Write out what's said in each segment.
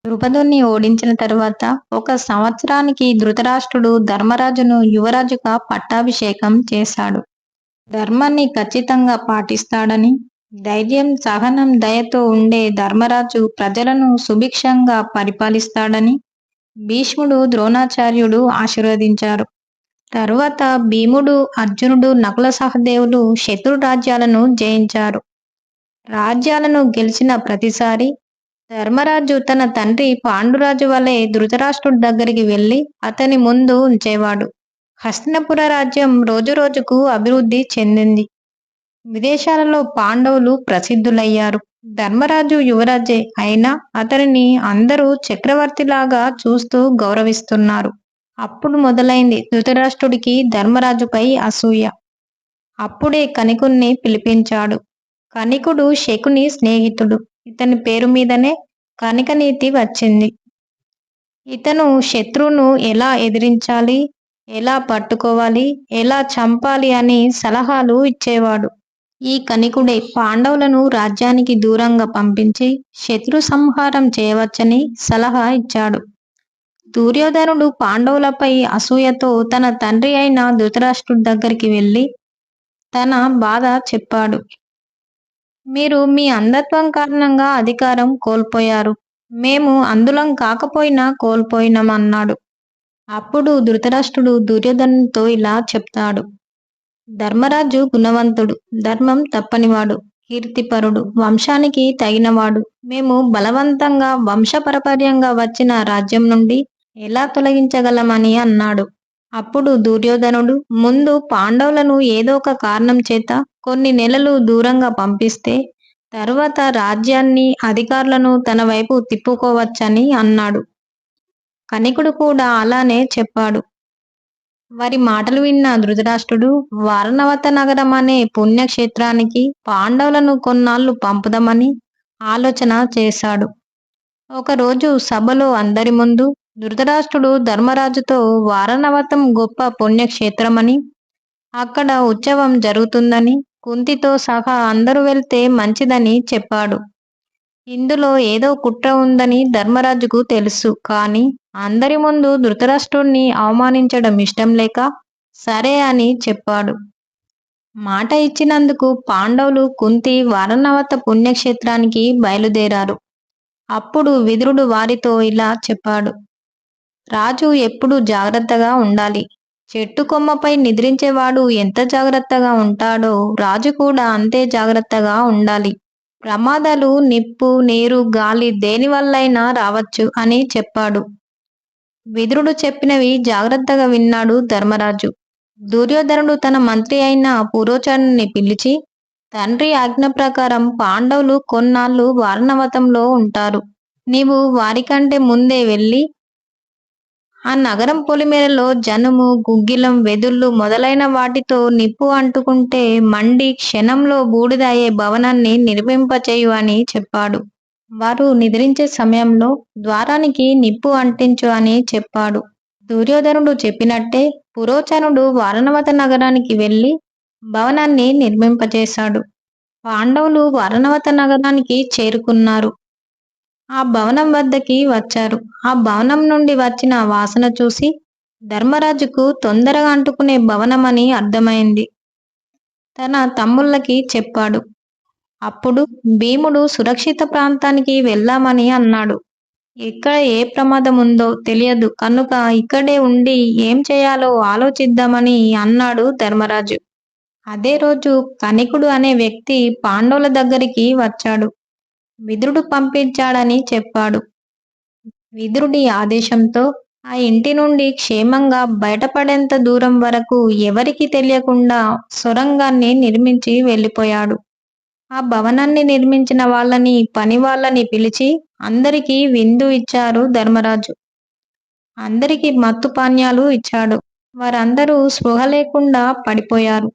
ద్రుపదుని ఓడించిన తరువాత ఒక సంవత్సరానికి ధృతరాష్ట్రుడు ధర్మరాజును యువరాజుగా పట్టాభిషేకం చేశాడు. ధర్మాన్ని ఖచ్చితంగా పాటిస్తాడని, ధైర్యం, సహనం, దయతో ఉండే ధర్మరాజు ప్రజలను సుభిక్షంగా పరిపాలిస్తాడని భీష్ముడు, ద్రోణాచార్యుడు ఆశీర్వదించారు. తరువాత భీముడు, అర్జునుడు, నకుల సహదేవులు శత్రు రాజ్యాలను జయించారు. రాజ్యాలను గెలిచిన ప్రతిసారి ధర్మరాజు తన తండ్రి పాండురాజు వలె ధృతరాష్ట్రుడి దగ్గరికి వెళ్ళి అతని ముందు ఉంచేవాడు. హస్తినపుర రాజ్యం రోజురోజుకు అభివృద్ధి చెందింది. విదేశాలలో పాండవులు ప్రసిద్ధులయ్యారు. ధర్మరాజు యువరాజే అయినా అతనిని అందరూ చక్రవర్తిలాగా చూస్తూ గౌరవిస్తున్నారు. అప్పుడు మొదలైంది ధృతరాష్ట్రుడికి ధర్మరాజుపై అసూయ. అప్పుడే కనికుణ్ణి పిలిపించాడు. కనికుడు శకుని స్నేహితుడు. ఇతని పేరు మీదనే కనికనీతి వచ్చింది. ఇతను శత్రువును ఎలా ఎదిరించాలి, ఎలా పట్టుకోవాలి, ఎలా చంపాలి అని సలహాలు ఇచ్చేవాడు. ఈ కనికుడే పాండవులను రాజ్యానికి దూరంగా పంపించి శత్రు సంహారం చేయవచ్చని సలహా ఇచ్చాడు. దుర్యోధనుడు పాండవులపై అసూయతో తన తండ్రి అయిన ధృతరాష్ట్రుడి దగ్గరికి వెళ్ళి తన బాధ చెప్పాడు. మీరు మీ అంధత్వం కారణంగా అధికారం కోల్పోయారు. మేము అంధులం కాకపోయినా కోల్పోయినామన్నాడు. అప్పుడు ధృతరాష్ట్రుడు దుర్యోధనుడితో ఇలా చెప్తాడు. ధర్మరాజు గుణవంతుడు, ధర్మం తప్పనివాడు, కీర్తిపరుడు, వంశానికి తగినవాడు. మేము బలవంతంగా వంశపరపర్యంగా వచ్చిన రాజ్యం నుండి ఎలా తొలగించగలమని అన్నాడు. అప్పుడు దుర్యోధనుడు ముందు పాండవులను ఏదో ఒక కారణం చేత కొన్ని నెలలు దూరంగా పంపిస్తే తరువాత రాజ్యాన్ని, అధికారులను తన వైపు తిప్పుకోవచ్చని అన్నాడు. కనికుడు కూడా అలానే చెప్పాడు. వారి మాటలు విన్న ధృతరాష్ట్రుడు వారణవత నగరం అనే పుణ్యక్షేత్రానికి పాండవులను కొన్నాళ్ళు పంపుదామని ఆలోచన చేశాడు. ఒకరోజు సభలో అందరి ముందు ధృతరాష్ట్రుడు ధర్మరాజుతో వారణవతం గొప్ప పుణ్యక్షేత్రమని, అక్కడ ఉత్సవం జరుగుతుందని, కుంతితో సహా అందరూ వెళ్తే మంచిదని చెప్పాడు. ఇందులో ఏదో కుట్ర ఉందని ధర్మరాజుకు తెలుసు. కానీ అందరి ముందు ధృతరాష్ట్రుడిని అవమానించడం ఇష్టం లేక సరే అని చెప్పాడు. మాట ఇచ్చినందుకు పాండవులు, కుంతి వారణవత పుణ్యక్షేత్రానికి బయలుదేరారు. అప్పుడు విదురుడు వారితో ఇలా చెప్పాడు. రాజు ఎప్పుడు జాగ్రత్తగా ఉండాలి. చెట్టు కొమ్మపై నిద్రించేవాడు ఎంత జాగ్రత్తగా ఉంటాడో రాజు కూడా అంతే జాగ్రత్తగా ఉండాలి. ప్రమాదాలు నిప్పు, నీరు, గాలి దేనివల్లైనా రావచ్చు అని చెప్పాడు. విదురుడు చెప్పినవి జాగ్రత్తగా విన్నాడు ధర్మరాజు. దుర్యోధనుడు తన మంత్రి అయిన పురోచనుని పిలిచి, తండ్రి ఆజ్ఞ ప్రకారం పాండవులు కొన్నాళ్ళు వారణవతంలో ఉంటారు. నీవు వారికంటే ముందే వెళ్ళి ఆ నగరం పొలిమేరలో జనుము, గుగ్గిలం, వెదుళ్ళు మొదలైన వాటితో నిప్పు అంటుకుంటే మండి క్షణంలో బూడిద అయ్యే భవనాన్ని నిర్మింపచేయు అని చెప్పాడు. వారు నిద్రించే సమయంలో ద్వారానికి నిప్పు అంటించు అని చెప్పాడు. దుర్యోధనుడు చెప్పినట్టే పురోచనుడు వారణవత నగరానికి వెళ్ళి భవనాన్ని నిర్మింపచేశాడు. పాండవులు వారణవత నగరానికి చేరుకున్నారు. ఆ భవనం వద్దకి వచ్చారు. ఆ భవనం నుండి వచ్చిన వాసన చూసి ధర్మరాజుకు తొందరగా అంటుకునే భవనమని అర్థమైంది. తన తమ్ముళ్ళకి చెప్పాడు. అప్పుడు భీముడు సురక్షిత ప్రాంతానికి వెళ్దామని అన్నాడు. ఇక్కడ ఏ ప్రమాదం ఉందో తెలియదు కనుక ఇక్కడే ఉండి ఏం చేయాలో ఆలోచిద్దామని అన్నాడు ధర్మరాజు. అదే రోజు కనికుడు అనే వ్యక్తి పాండవుల దగ్గరికి వచ్చాడు. విదురుడు పంపించాడని చెప్పాడు. విదురుడి ఆదేశంతో ఆ ఇంటి నుండి క్షేమంగా బయటపడేంత దూరం వరకు ఎవరికీ తెలియకుండా సొరంగాన్ని నిర్మించి వెళ్ళిపోయాడు. ఆ భవనాన్ని నిర్మించిన వాళ్ళని, పని వాళ్ళని పిలిచి అందరికీ విందు ఇచ్చారు ధర్మరాజు. అందరికీ మత్తు పానీయాలు ఇచ్చాడు. వారందరూ స్పృహ లేకుండా పడిపోయారు.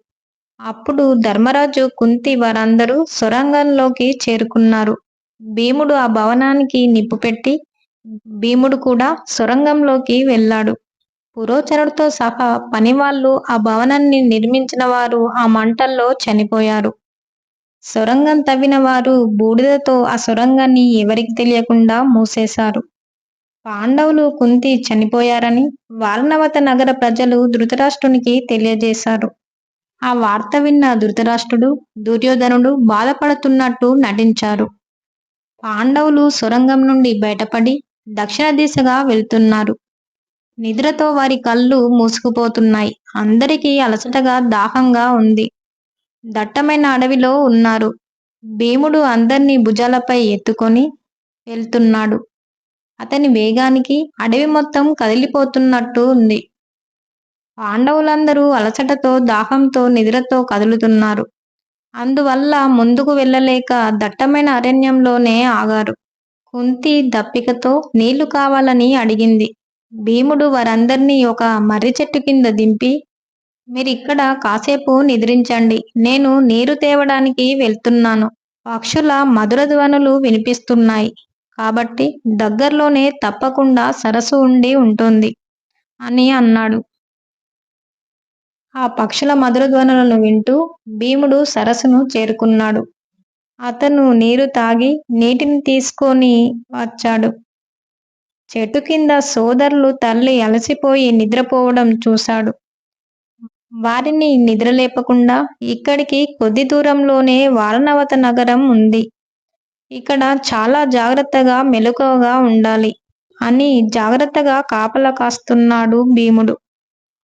అప్పుడు ధర్మరాజు, కుంతి వారందరూ సొరంగంలోకి చేరుకున్నారు. భీముడు ఆ భవనానికి నిప్పు పెట్టి భీముడు కూడా సొరంగంలోకి వెళ్ళాడు. పురోచనుడితో సహా పనివాళ్ళు, ఆ భవనాన్ని నిర్మించిన వారు ఆ మంటల్లో చనిపోయారు. సొరంగం తవ్విన వారు బూడిదతో ఆ సొరంగాన్ని ఎవరికి తెలియకుండా మూసేశారు. పాండవులు కుంతి చనిపోయారని వారణవత నగర ప్రజలు ధృతరాష్ట్రునికి తెలియజేశారు. ఆ వార్త విన్న ధృతరాష్ట్రుడు, దుర్యోధనుడు బాధపడుతున్నట్టు నటించారు. పాండవులు సొరంగం నుండి బయటపడి దక్షిణ దిశగా వెళ్తున్నారు. నిద్రతో వారి కళ్ళు మూసుకుపోతున్నాయి. అందరికీ అలసటగా, దాహంగా ఉంది. దట్టమైన అడవిలో ఉన్నారు. భీముడు అందర్నీ భుజాలపై ఎత్తుకొని వెళ్తున్నాడు. అతని వేగానికి అడవి మొత్తం కదిలిపోతున్నట్టు ఉంది. పాండవులందరూ అలసటతో, దాహంతో, నిద్రతో కదులుతున్నారు. అందువల్ల ముందుకు వెళ్ళలేక దట్టమైన అరణ్యంలోనే ఆగారు. కుంతి దప్పికతో నీళ్లు కావాలని అడిగింది. భీముడు వారందర్నీ ఒక మర్రి చెట్టు కింద దింపి, మీరిక్కడ కాసేపు నిద్రించండి. నేను నీరు తేవడానికి వెళ్తున్నాను. పక్షుల మధుర ధ్వనులు వినిపిస్తున్నాయి. కాబట్టి దగ్గర్లోనే తప్పకుండా సరస్సు ఉండి ఉంటుంది అని అన్నాడు. ఆ పక్షుల మధుర ధ్వనులను వింటూ భీముడు సరస్సును చేరుకున్నాడు. అతను నీరు తాగి నీటిని తీసుకొని వచ్చాడు. చెట్టు కింద సోదరులు తల్లి అలసిపోయి నిద్రపోవడం చూశాడు. వారిని నిద్రలేపకుండా ఇక్కడికి కొద్ది దూరంలోనే వారణవత నగరం ఉంది. ఇక్కడ చాలా జాగ్రత్తగా మెలకువగా ఉండాలి అని జాగ్రత్తగా కాపలా కాస్తున్నాడు భీముడు.